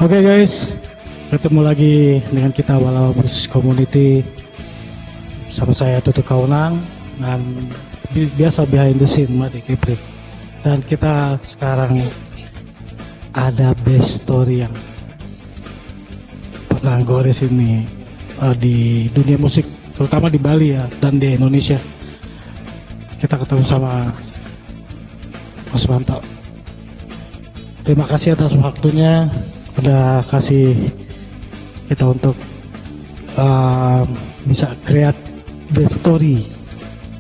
Oke guys, ketemu lagi dengan kita Walawa Blues Community. Sama saya Tutu Kaunang dan biasa behind the scene Mati Kipri. Dan kita sekarang ada best story yang pernah gores ini di dunia musik, terutama di Bali ya dan di Indonesia. Kita ketemu sama Mas Manto. Terima kasih atas waktunya, udah kasih kita untuk bisa create the story,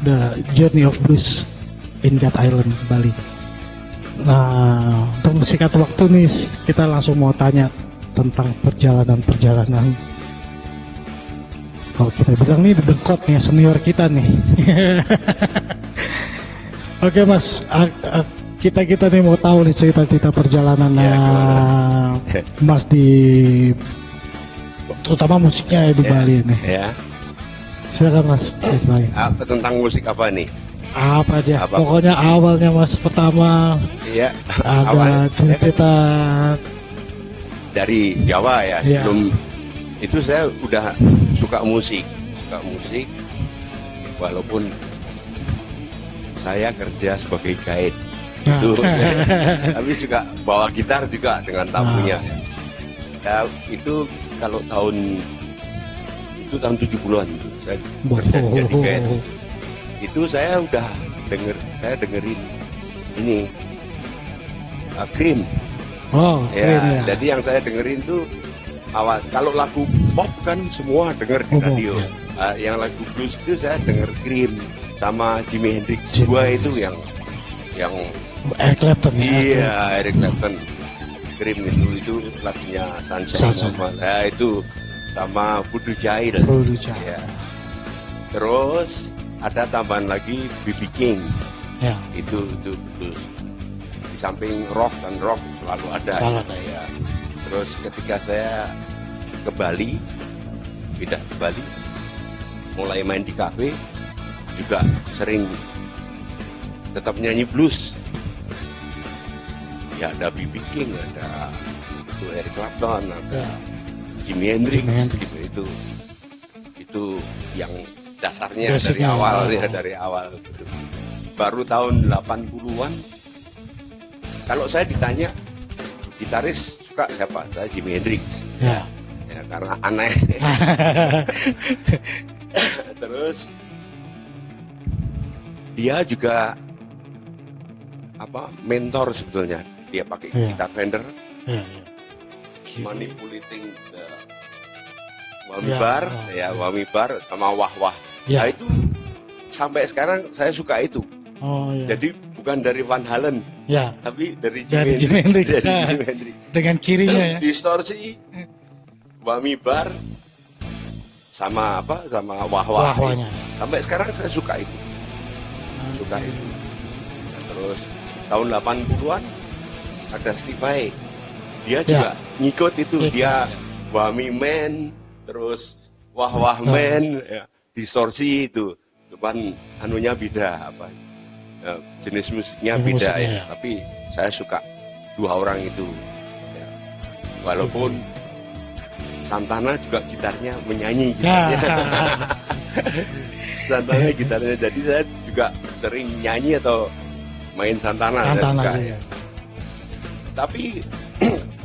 the journey of blues in that island, Bali. Nah, untuk singkat waktu nih, kita langsung mau tanya tentang perjalanan. Kalau kita bilang nih dengkot nih senior kita nih. Oke Mas, kita nih mau tahu nih cerita perjalanan Mas di terutama musiknya ya di Bali nih. Ya. Silakan Mas ceritain. Apa tentang musik apa nih? Apa aja? Apa? Pokoknya awalnya Mas pertama Iya. ada cerita dari Jawa ya. Iya. Sebelum itu saya udah suka musik, walaupun saya kerja sebagai guide. Itu tapi juga bawa gitar juga dengan tamunya. Ya, itu kalau tahun 70-an itu saya kerja jadi guide. Itu saya udah dengerin ini Cream. Oh, Ya, keren ya. jadi yang saya dengerin tuh awal kalau lagu pop kan semua denger di radio. Yang lagu blues itu saya denger Cream sama Jimi Hendrix. Dua itu yang Eric Clapton ya. iya, Eric Clapton. Cream itu lagunya Sunshine. Ya, itu sama Voodoo Child. Ya. Terus ada tambahan lagi B.B. King. Ya. Itu blues. Di samping rock selalu ada. Ya. Terus ketika saya ke Bali, pindah ke Bali, mulai main di kafe, juga sering tetap nyanyi blues. Ya ada B.B. King, ada itu Eric Clapton, ada Jimi Hendrix, gitu. Itu yang dasarnya dari awal. Gitu. Baru tahun 80-an, kalau saya ditanya gitaris suka siapa? Saya Jimi Hendrix. Ya karena aneh. Terus dia juga mentor sebetulnya. Dia pakai gitar Fender, manipulating the whammy bar sama wah-wah. Nah itu sampai sekarang saya suka itu. Jadi bukan dari Van Halen, tapi dari Jimi Hendrix. Dengan kirinya ya. Distorsi, whammy bar, sama wah-wahnya. Sampai sekarang saya suka itu. Nah, terus tahun 80-an ada Steve Vai. Dia juga ngikut itu. Dia whammy man, terus wah-wah man, distorsi itu. Cuman anunya beda jenis musiknya beda ya. Tapi saya suka dua orang itu. Ya. Walaupun Santana juga gitarnya menyanyi gitarnya. Santana gitarnya, jadi saya juga sering nyanyi atau main Santana ya. Tapi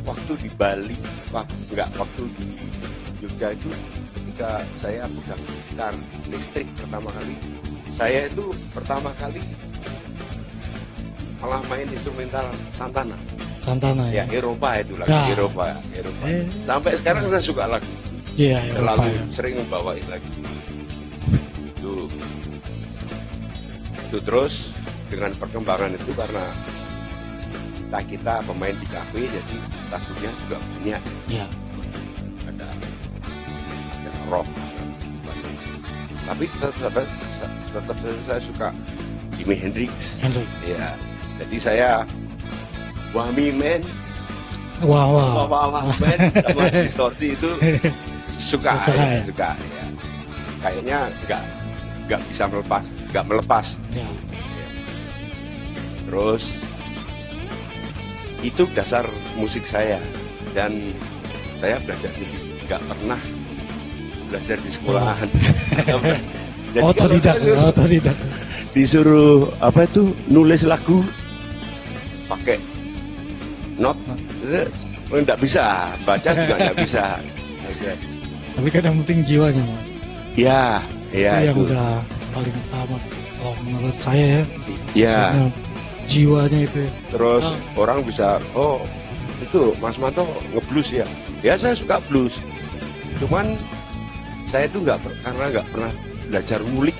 waktu di Bali, waktu di Jogja itu, ketika saya pegang gitar listrik pertama kali, saya itu pertama kali malah main instrumental Santana ya. Eropa itu lagu Eropa. Sampai sekarang saya suka lagu selalu sering membawain lagi itu. Terus dengan perkembangan itu, karena kita pemain di kafe, jadi lagunya juga banyak. Ada rock, tapi tetap saya suka Jimi Hendrix. Ya, jadi saya whammy man, wah man sama distorsi itu suka. Ya. Kayaknya nggak bisa melepas. Ya. Terus itu dasar musik saya, dan saya belajar sendiri, nggak pernah belajar di sekolahan. Jadi otodidak. Disuruh apa itu nulis lagu pakai not, nggak bisa, baca juga nggak bisa. Tapi kan yang penting jiwanya, Mas. Ya, yang udah paling utama kalau menurut saya ya. Jiwanya itu. Terus orang bisa, oh itu Mas Manto ngeblues ya. Ya saya suka blues. Cuman saya itu karena nggak pernah belajar ngulik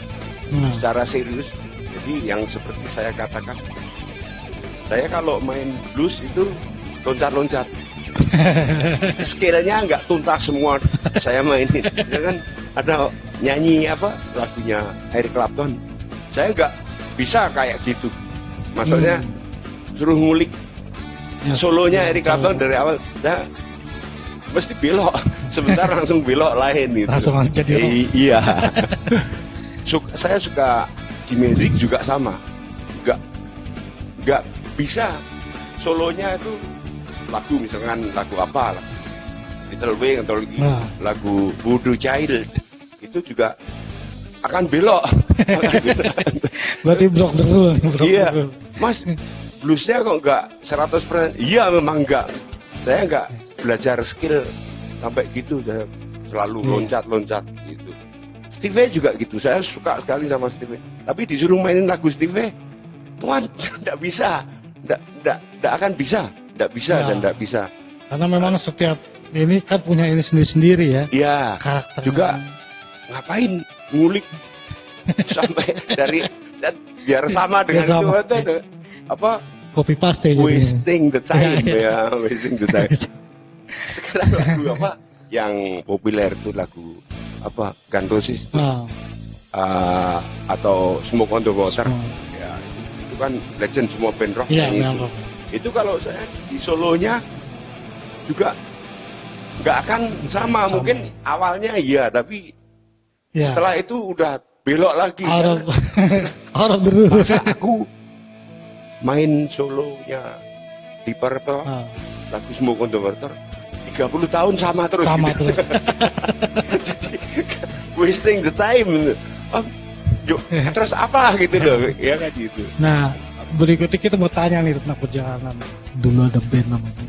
secara serius. Jadi yang seperti saya katakan, saya kalau main blues itu loncat-loncat. Skillnya nggak tuntas semua saya mainin. Ya kan ada nyanyi apa lagunya Eric Clapton, saya nggak bisa kayak gitu. Maksudnya suruh ngulik solonya Eric Clapton dari awal, saya mesti belok, sebentar langsung belok lain gitu. Langsung jadi iya. Saya suka Jimi Hendrix juga sama, nggak bisa solonya itu lagu misalkan lagu apa, Little Wing atau lagu Voodoo Child itu juga akan belok. Berarti blok dulu. Iya, Mas, bluesnya kok nggak 100%? Iya memang nggak. Saya nggak belajar skill sampai gitu. Saya selalu loncat-loncat gitu. Stevie juga gitu. Saya suka sekali sama Stevie. Tapi disuruh mainin lagu Stevie, Tuan, nggak bisa. Nggak akan bisa. Nggak bisa dan nggak bisa. Karena memang setiap ini kan punya ini sendiri-sendiri ya. Iya. Juga ngapain ngulik sampai dari biar sama dengan itu apa copy paste wasting the time ya, wasting the time. Sekarang lagu apa yang populer itu lagu apa Guns N' Roses atau Smoke on the Water ya, itu kan legend semua band rock itu kalau saya di solonya juga nggak akan sama. Mungkin awalnya iya tapi setelah itu udah belok lagi. Orang terus. Masa aku main solonya di Purple, lagu Smoke on the Water 30 tahun sama terus. Jadi wasting the time. Terus apa gitu loh, ya kan gitu. Nah, berikutnya kita mau tanya nih tentang perjalanan. Dulu ada band namanya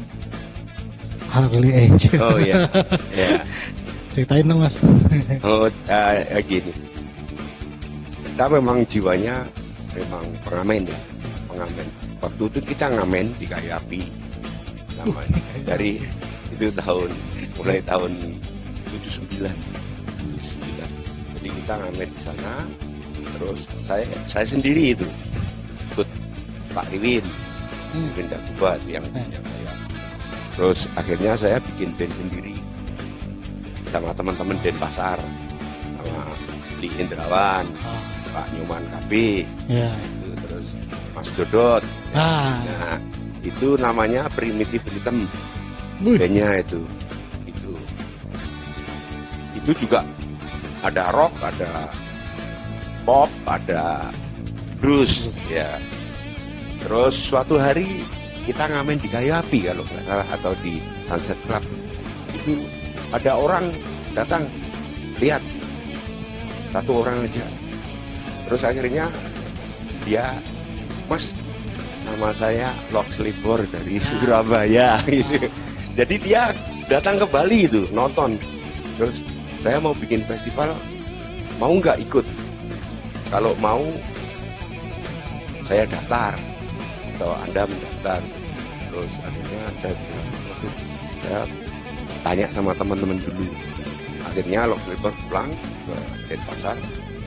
Harley Angel. Oh iya. Ya. Ceritain dong, Mas. Gini. Kita memang jiwanya memang pengamen ya, pengamen. Waktu itu kita ngamen di kayu api, dari itu mulai tahun 79. Jadi kita ngamen di sana. Terus saya sendiri itu ikut Pak Riwin Dagubat yang kayu. Terus akhirnya saya bikin band sendiri sama teman-teman Denpasar, sama Li Indrawan, Pak Nyoman KB, terus Mas Dodot. Nah, itu namanya Primitive Rhythm, bandnya itu juga ada rock, ada pop, ada blues, ya. Terus suatu hari kita ngamen di Kayu Api kalau nggak salah atau di Sunset Club, itu ada orang datang lihat, satu orang aja. Terus akhirnya dia, Mas, nama saya Loxley Bor dari Surabaya gitu. Jadi dia datang ke Bali itu nonton. Terus saya mau bikin festival, mau nggak ikut? Kalau mau saya daftar atau Anda mendaftar. Terus akhirnya saya bilang, saya tanya sama teman-teman dulu. Akhirnya Loxley Bor pulang ke Denpasar,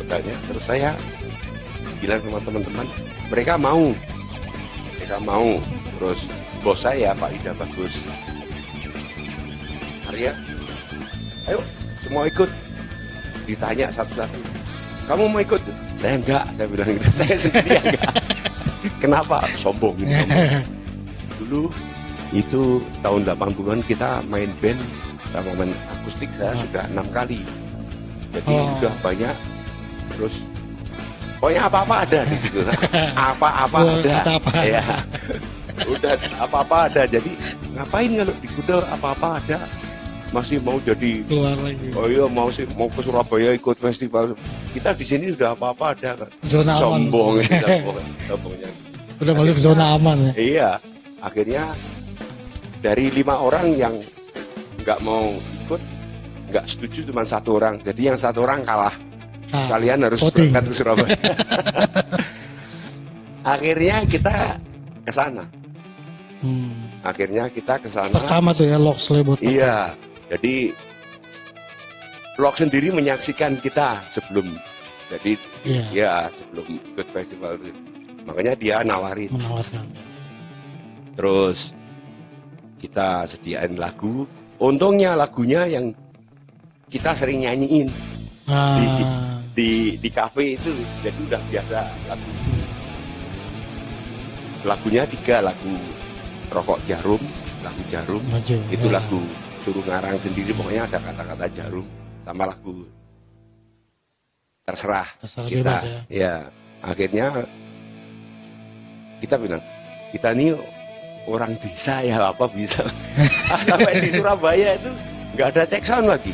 hotelnya. Terus saya bilang sama teman-teman, mereka mau. Terus bos saya Pak Ida Bagus, Arya, ayo semua ikut. Ditanya satu-satu, kamu mau ikut? Saya enggak, saya bilang gitu. Saya sendiri enggak. Kenapa? Sombong gitu. Dulu itu tahun 80-an kita main band, sama main akustik saya sudah 6 kali. Jadi udah banyak. Terus pokoknya apa-apa ada di situ. Apa-apa ada. Ya. Udah apa-apa ada. Jadi ngapain kalau di Gudel apa-apa ada. masih mau jadi keluar lagi. Oh iya, mau ke Surabaya ikut festival. Kita di sini sudah apa-apa ada kan. Zona sombong aman. sombongnya. Udah masuk zona aman ya. Iya, akhirnya dari 5 orang yang nggak mau ikut, nggak setuju cuma 1 orang. Jadi yang 1 orang kalah. Kalian harus berangkat ke Surabaya. Akhirnya kita ke sana. Akhirnya kita ke sana. Pertama tuh ya Lox Lebot. Iya. Jadi Lox sendiri menyaksikan kita sebelum. Jadi ya sebelum ikut festival itu. Makanya dia menawarkan. Terus kita sediain lagu. Untungnya lagunya yang kita sering nyanyiin di kafe itu. Jadi udah biasa lagu. Lagunya 3 lagu Rokok Jarum, lagu Jarum. Itu lagu suruh ngarang sendiri. Pokoknya ada kata-kata Jarum sama lagu Terserah kita. Bebas, ya. Akhirnya kita bilang, kita ini orang desa ya apa bisa. Sampai di Surabaya itu nggak ada cek sound lagi.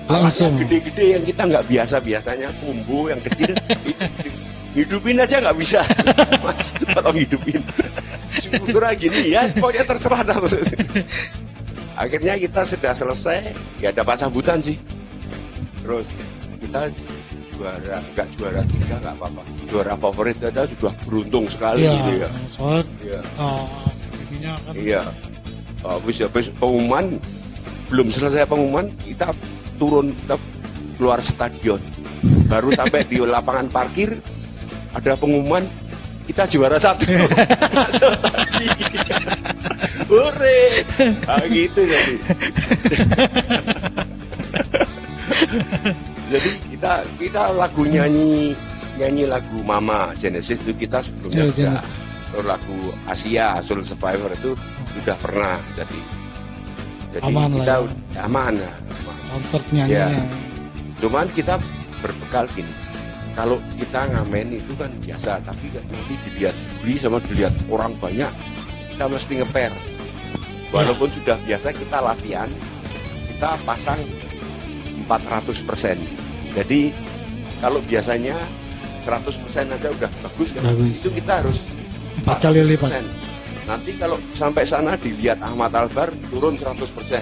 Alatnya gede-gede yang kita nggak biasanya kumbu yang kecil. Hidupin aja nggak bisa. Mas, tolong hidupin. Syukur gini ya, pokoknya terserah dah. Akhirnya kita sudah selesai, ya dapat sambutan sih. Terus kita juara, nggak juara 3 nggak apa-apa. Juara favorit aja sudah beruntung sekali gitu ya. Iya. Habis pengumuman, belum selesai pengumuman, kita turun, kita keluar stadion. Baru sampai di lapangan parkir, ada pengumuman, kita juara 1. Masuk lagi. Hore. Gitu jadi. Jadi kita lagu nyanyi lagu Mama Genesis itu kita sebelumnya sudah. Lagu Asia Soul Survivor itu sudah pernah. Jadi aman kita lah. Aman. Comfort nyanyinya. Cuman kita berbekal gini. Kalau kita ngamen itu kan biasa, tapi nanti dilihat beli sama dilihat orang banyak, kita mesti ngeper. Walaupun sudah biasa kita latihan, kita pasang 400%. Jadi kalau biasanya 100% aja udah bagus kan? Itu kita harus 4 kali lipat. Nanti kalau sampai sana dilihat Ahmad Albar turun 100%.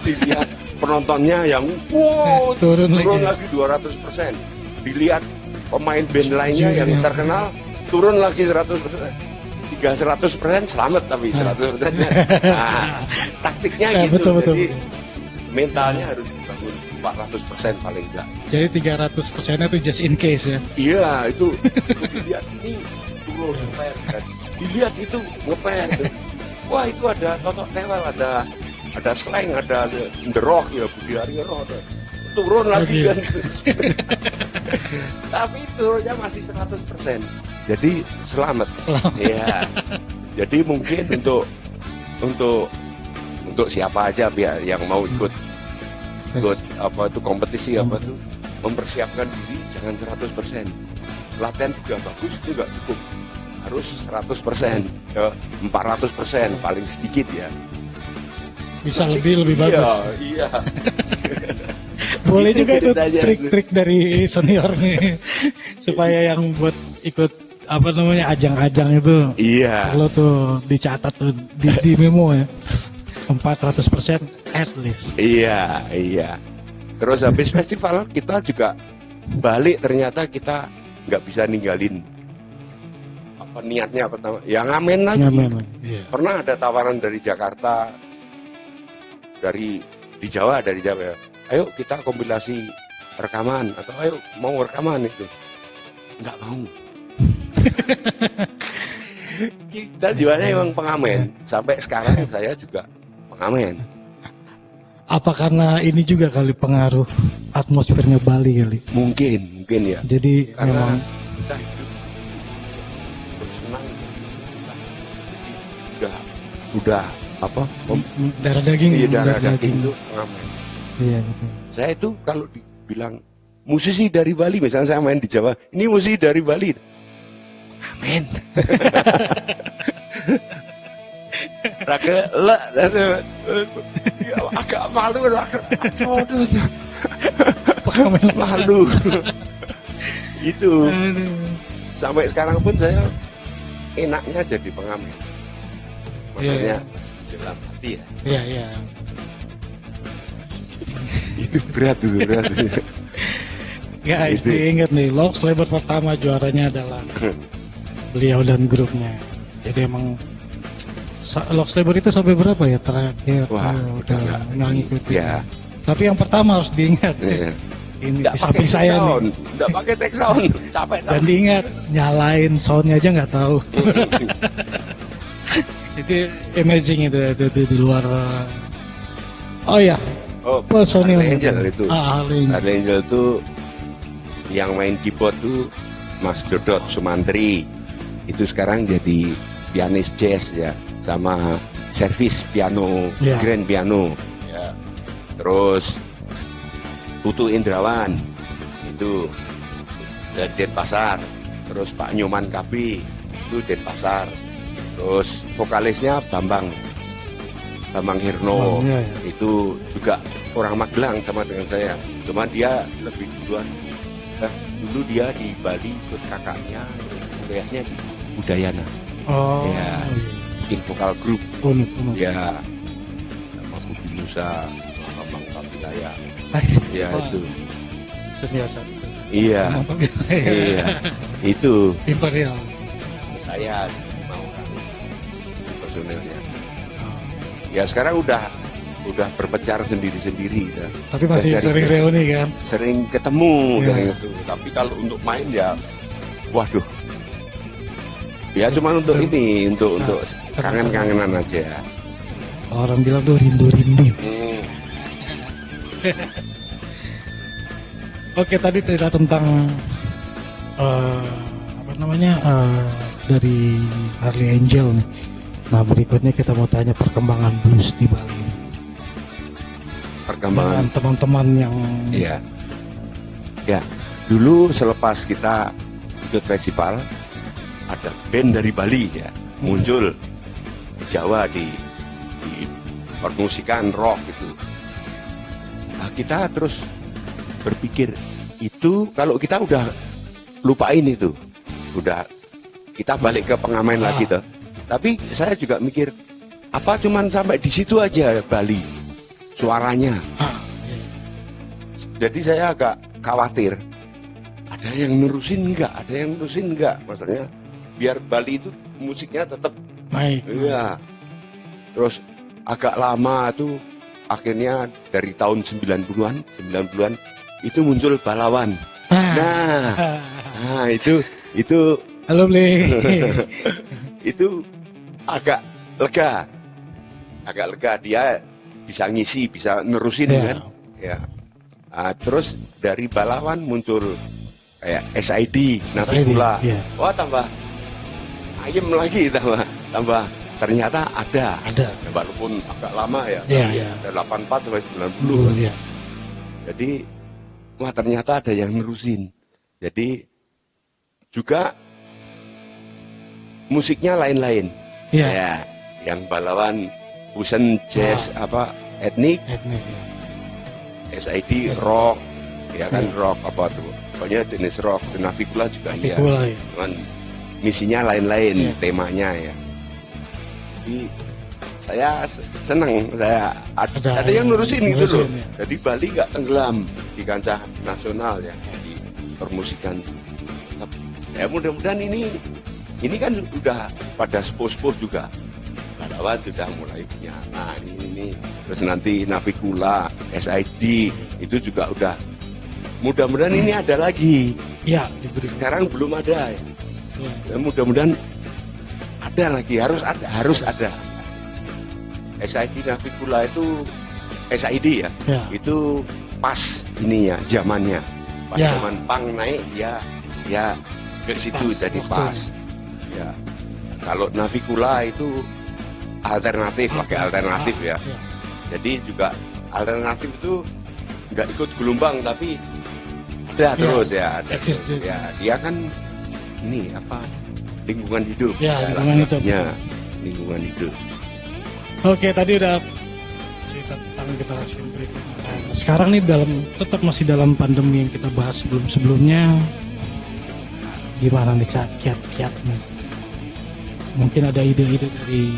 Dilihat penontonnya yang turun lagi 200%. Dilihat pemain band lainnya yang terkenal turun lagi 100%. 100% selamat tapi 100%. Nah, taktiknya gitu. Betul. Jadi mentalnya harus dibangun 400% paling enggak. Jadi 300%-nya itu just in case ya. Iya, itu dilihat ini turun ngeper kan. Dilihat itu ngeper. Wah, itu ada Totok Tewel, ada Slang, ada The Rock ya, Budi Haryono. Turun lagi kan. Tapi turunnya masih 100%. Jadi selamat. Ya. Jadi mungkin untuk siapa aja yang mau ikut apa itu kompetisi apa itu mempersiapkan diri jangan 100%. Latihan juga bagus itu enggak cukup. Harus 100%, 400% paling sedikit ya. Bisa lebih bagus. Iya. Boleh juga itu trik-trik dari senior nih supaya yang buat ikut ajang-ajang itu. Iya. Kalau tuh dicatat tuh di memo ya. 400% at least. Iya. Terus habis festival kita juga balik, ternyata kita nggak bisa ninggalin niatnya pertama. Ya ngamen lagi. Iya. Pernah ada tawaran dari Jakarta, dari Jawa ya. Ayo kita kompilasi rekaman atau ayo mau rekaman itu. Nggak mau. Kita jiwanya emang pengamen. Sampai sekarang saya juga pengamen. Apa karena ini juga kali pengaruh atmosfernya Bali kali? Mungkin ya. Jadi karena memang kita hidup bersenang. Udah apa? Darah daging. Iya, darah daging itu pengamen. Iya betul. Saya itu kalau dibilang musisi dari Bali, misalnya saya main di Jawa, ini musisi dari Bali. Amin. agak malu lah. Malu. Itu. Sampai sekarang pun saya enaknya jadi pengamen. Maksudnya dalam hati ya. Iya, iya. Itu berat. Guys, diingat nih, Lost Labor pertama juaranya adalah beliau dan grupnya. Jadi emang Lost Labor itu sampai berapa ya terakhir? Wah, udah nggak ngikutin. Ya. Tapi yang pertama harus diingat. Ya. Ini di samping saya nih. Nggak pakai take sound, capek. Dan diingat, nyalain soundnya aja nggak tahu. Itu amazing itu di luar. Oh ya. Personil Angel itu. Angel itu yang main keyboard tuh Mas Dodot Sumantri. Itu sekarang jadi pianis jazz ya, sama servis piano, grand piano. Ya. Terus Putu Indrawan itu Denpasar. Terus Pak Nyoman Kapi itu Denpasar. Terus vokalisnya Bambang Hirno. Itu juga orang Magelang sama dengan saya. Cuma dia lebih duluan. Dulu dia di Bali ikut kakaknya, kuliahnya di Udayana. Ya, bikin vokal grup. Ya, sama Budi Musa, sama Bang Papilaya. Ya itu. Senior satu. Iya. Iya. Itu. Imperial. Saya mau personelnya. Ya sekarang udah berpencar sendiri-sendiri ya. Tapi masih sering reuni kan? Sering ketemu gitu. Tapi kalau untuk main ya waduh. Ya cuma untuk ini, untuk kangen-kangenan aja. Orang bilang tuh rindu-rindu. Oke, tadi cerita tentang dari Harley Angel nih. Nah, berikutnya kita mau tanya perkembangan blues di Bali. Perkembangan teman-teman yang ya dulu selepas kita ikut festival ada band dari Bali ya muncul di Jawa di permusikan rock gitu. Nah, kita terus berpikir itu kalau kita udah lupain itu, udah kita balik ke pengamen lagi tuh. Tapi saya juga mikir apa cuman sampai di situ aja Bali suaranya. Jadi saya agak khawatir ada yang nerusin enggak, maksudnya biar Bali itu musiknya tetap baik. Iya. Terus agak lama tuh akhirnya dari tahun 90-an itu muncul Balawan. Nah, itu halo Bli. Itu agak lega dia bisa ngisi, bisa nerusin kan ya. Nah, terus dari Balawan muncul kayak SID, Navicula. Wah, tambah ayem lagi, tambah ternyata ada. Walaupun agak lama ya. 84 sampai 90. Jadi wah ternyata ada yang nerusin. Jadi juga musiknya lain-lain. Ya, yang Balawan fusion jazz etnik. SID rock, ya kan rock apa tuh? Pokoknya jenis rock. Navicula juga iya. Cuman misinya lain-lain, temanya ya. Jadi saya senang, ada yang nurusin gitu loh. Jadi Bali nggak tenggelam di kancah nasional ya, di permusikan. Ya mudah-mudahan ini kan udah pada sepuh-sepuh juga. Balawan sudah mulai punya. Nah ini terus nanti Navicula, SID itu juga udah. Mudah-mudahan ini ada lagi. Ya, sekarang belum ada. Ya, mudah-mudahan ada lagi, harus ada. SID Navicula itu SID ya. Itu pas ininya zamannya. Pas zaman punk naik dia ke situ jadi pas. Ya. Kalau Navicula itu alternatif, pakai alternatif ya. Jadi juga alternatif itu nggak ikut gelombang tapi ada terus ya. Ada terus. Ya, dia kan ini lingkungan hidup. Lingkungan hidup. Ya, lingkungan hidup. Oke, tadi udah cerita tentang generasi yang berikutnya. Sekarang nih tetap masih dalam pandemi yang kita bahas sebelumnya. Gimana nih kiat-kiatnya? Mungkin ada ide-ide dari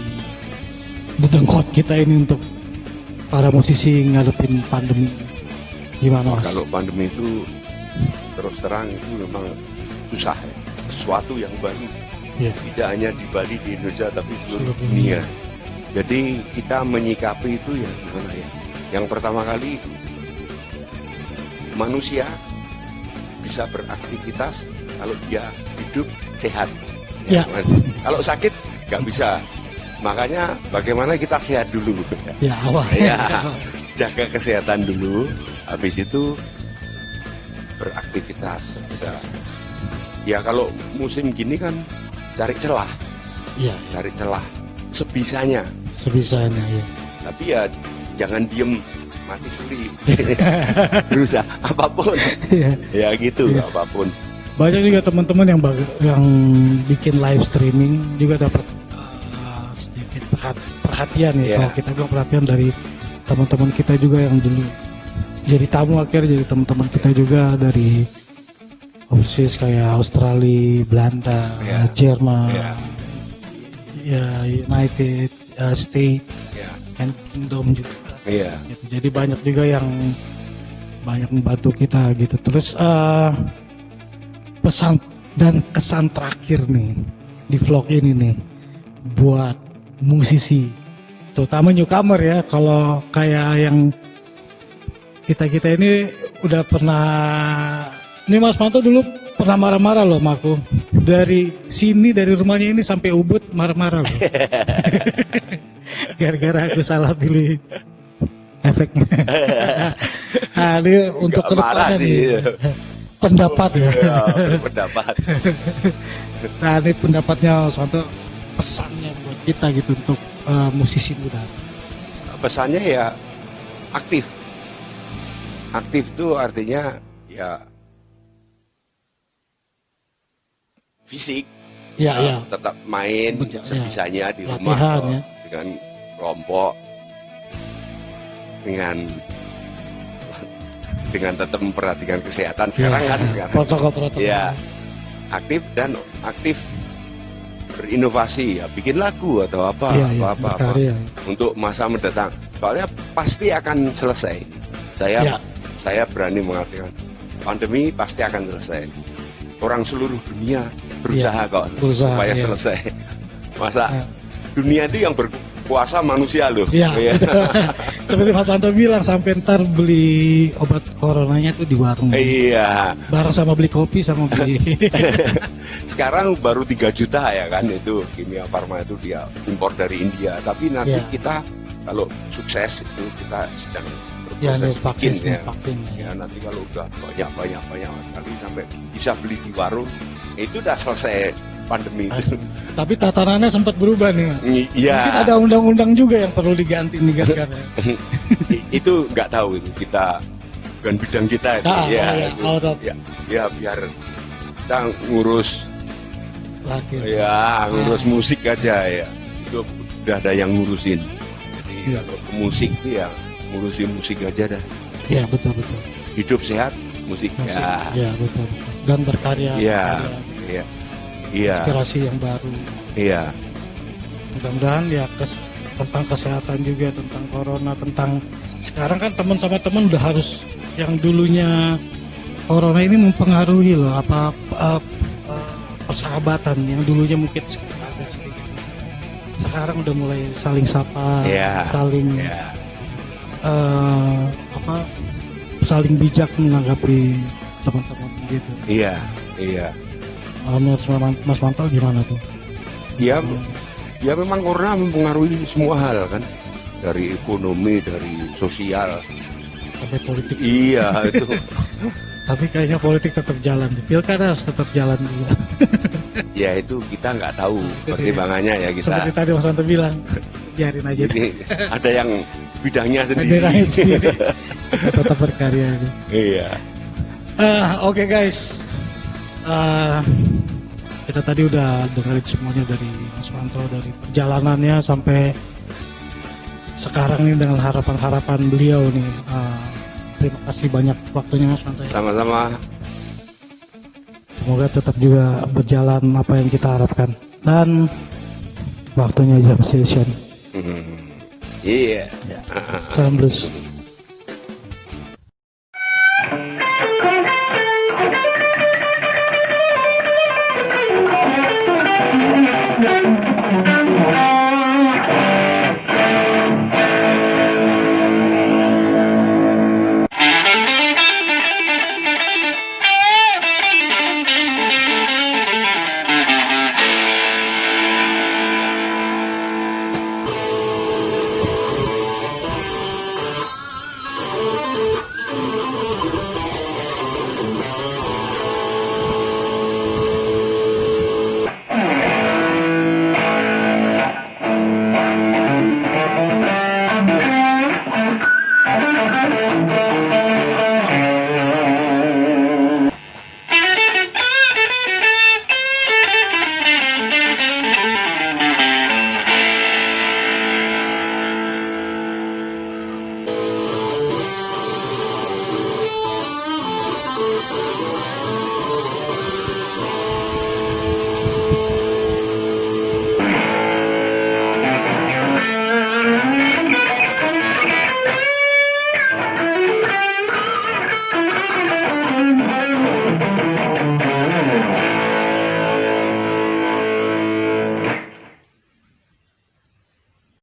Budengkot kita ini untuk para musisi ngadepin pandemi. Gimana Mas? Kalau pandemi itu terus terang itu memang susah ya. Sesuatu yang baru. Yeah. Tidak hanya di Bali, di Indonesia, tapi seluruh dunia. Jadi kita menyikapi itu ya gimana ya? Yang pertama kali manusia bisa beraktivitas kalau dia hidup sehat. Ya. Kalau sakit nggak bisa. Makanya bagaimana kita sehat dulu. Ya awal. Ya, jaga kesehatan dulu. Habis itu beraktivitas bisa. Ya kalau musim gini kan cari celah. Iya. Cari celah sebisanya. Sebisanya ya. Tapi ya jangan diem mati suri. Berusaha apapun. Ya gitu ya. Apapun. Banyak juga teman-teman yang bikin live streaming juga dapat sedikit perhatian ya. Kalau kita bilang perhatian dari teman-teman kita juga yang dulu jadi tamu akhirnya jadi teman-teman kita juga dari overseas kayak Australia, Belanda, Jerman, ya United States, and Kingdom juga. Gitu. Jadi banyak juga yang banyak membantu kita gitu. Terus pesan dan kesan terakhir nih di vlog ini nih buat musisi, terutama newcomer ya. Kalau kayak yang kita ini udah pernah, ini Mas Manto dulu pernah marah-marah loh sama aku. Dari sini, dari rumahnya ini sampai Ubud marah-marah loh. Gara-gara aku salah pilih efeknya. Nah, ini untuk kedepannya nih. Pendapat ya. Pendapat. Nah, ini pendapatnya Mas Manto, pesannya buat kita gitu untuk musisi muda. Pesannya ya aktif. Aktif itu artinya ya fisik, tetap main sebisanya di rumah atau dengan kelompok, dengan tetap memperhatikan kesehatan sekarang kan protokol. Ya, aktif dan aktif berinovasi ya, bikin lagu atau apa untuk masa mendatang. Soalnya pasti akan selesai. Saya berani mengatakan pandemi pasti akan selesai. Orang seluruh dunia berusaha supaya selesai. Masa dunia itu yang berkuasa manusia loh. Seperti Mas Manto bilang, sampai ntar beli obat coronanya tuh di warung. Iya. Bareng sama beli kopi sama beli. Sekarang baru 3 juta ya kan itu Kimia Farma itu dia impor dari India. Tapi nanti kita kalau sukses itu kita sedang berproses vaksin. Ya nanti kalau udah banyak kali sampai bisa beli di warung itu udah selesai pandemi itu. Tapi tatarannya sempat berubah nih Mas. Iya. Mungkin ada undang-undang juga yang perlu diganti negara. Itu nggak tahu itu, kita bukan bidang kita itu. Ya biar kita ngurus ngurus musik aja ya. Itu sudah ada yang ngurusin. Jadi kalau ke musik ya ngurusin musik aja dah. Iya betul. Hidup sehat musik. Ya betul. Dan berkarya. Iya. Inspirasi yang baru. Iya. Mudah-mudahan ya tentang kesehatan juga, tentang corona, tentang sekarang kan teman sama teman udah harus, yang dulunya corona ini mempengaruhi loh persahabatan yang dulunya mungkin agak sedikit. Sekarang udah mulai saling sapa, saling saling bijak menanggapi teman-teman gitu. Iya. Menurut Mas Manto gimana tuh? Ya memang corona mempengaruhi semua hal kan, dari ekonomi, dari sosial, sampai politik. Iya itu. Tapi kayaknya politik tetap jalan, pilkada harus tetap jalan juga. Ya itu kita nggak tahu pertimbangannya ya kita. Seperti tadi Mas Manto bilang, biarin aja. Ini ada yang bidangnya sendiri. Kita tetap berkarya. Iya. Oke guys. Kita tadi udah dengerin semuanya dari Mas Manto, dari perjalanannya sampai sekarang ini dengan harapan-harapan beliau nih. Terima kasih banyak waktunya Mas Manto. Sama-sama. Semoga tetap juga berjalan apa yang kita harapkan. Dan waktunya jam session. Iya. Salam blues.